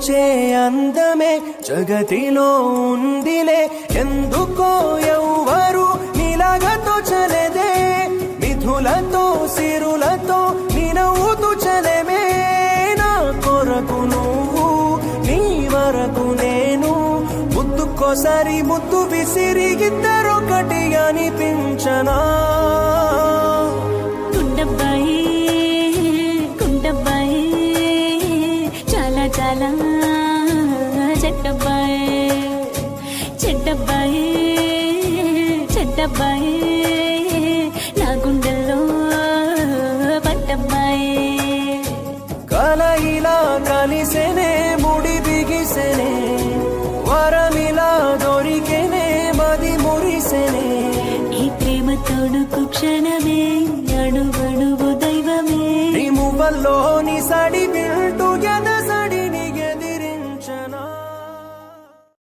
మించే అందమే జగతిలో ఉందిలే, ఎందుకో ఎవ్వరు నీలాగా తోచలేదే. మిథులతో సిరులతో నీ నవ్వుతూ చలమే, నా కొరకు నువ్వు నీ వరకు నేను. ముద్దుకోసారి ముద్దు విసిరి ఇద్దరొకటి అనిపించనా. గుండబ్బాయి గుండబ్బాయి చాలా చాలా చెడ్డబ్బాయి చెడ్డబ్బాయి చెడ్డబ్బాయి నా గుండెల్లో పడ్డబ్బాయి. కల ఇలా కలిసేనే ముడి బిగిసేనే, వరమిలా దొరికేనే మది మురిసేనే. ఈ ప్రేమ తొడుకు క్షణమే